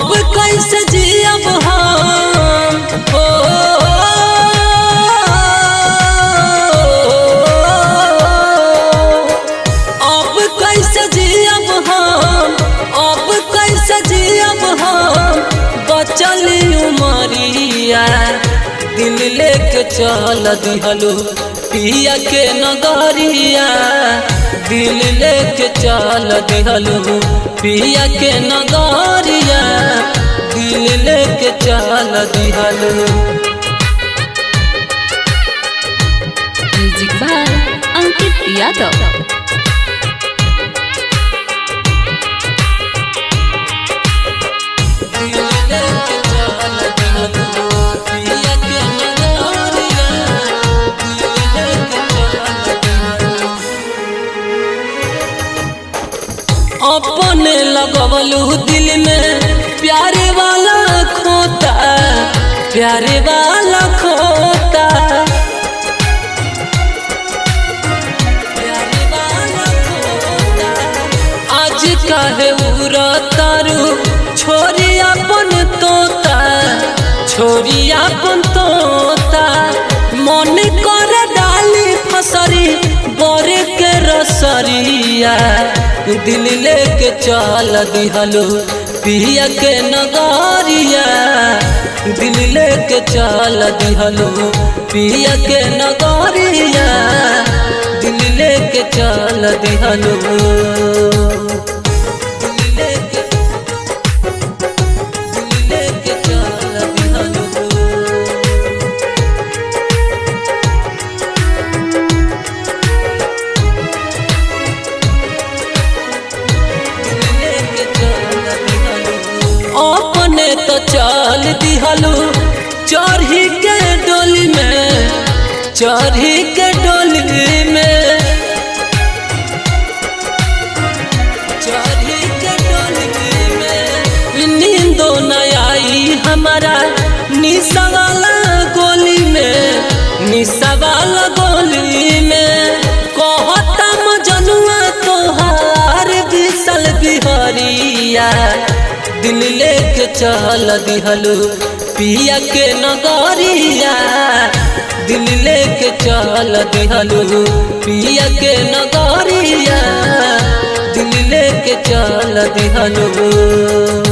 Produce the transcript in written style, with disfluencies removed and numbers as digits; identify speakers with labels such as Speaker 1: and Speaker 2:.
Speaker 1: अब कैसे जियब हम हो, अब कैसे जियब हम, अब कैसे जियब हम। बचली उमरिया दिल लेके चल दिहलू पिया के नगरिया, दिल लेके चल दिहलू पिया के नगरिया, दिल लेके चल दिहलू।
Speaker 2: Music by Ankit Yadav.
Speaker 1: अपने लगवलू दिल में प्यारे वाला खोता, प्यारे वाला खोता, प्यारे वाला खोता। आज काहे उड़तारू छोरी अपन तोता, छोरी अपन तोता। मन कर डाली फसरी बोरे के रसरिया, दिल लेके चल दिहलू पिया के नगरिया, दिल लेके चल दिहलू पिया के नगरिया, दिल लेके चल दिहलू। अपने तो चल दिहलू चढ़ी के डोली में, चढ़ी के डोली में, चढ़ी के डोली में। नींदो न आई हमारा निशा वाला गोली में, निशा वाला गोली में। कहता मजनुआ तोहार बिसल बिहरिया, दिल लेके चल दिहलू पिया के नगरिया, दिल लेके चल दिहलू पिया के नगरिया, दिल लेके चल दिहलू।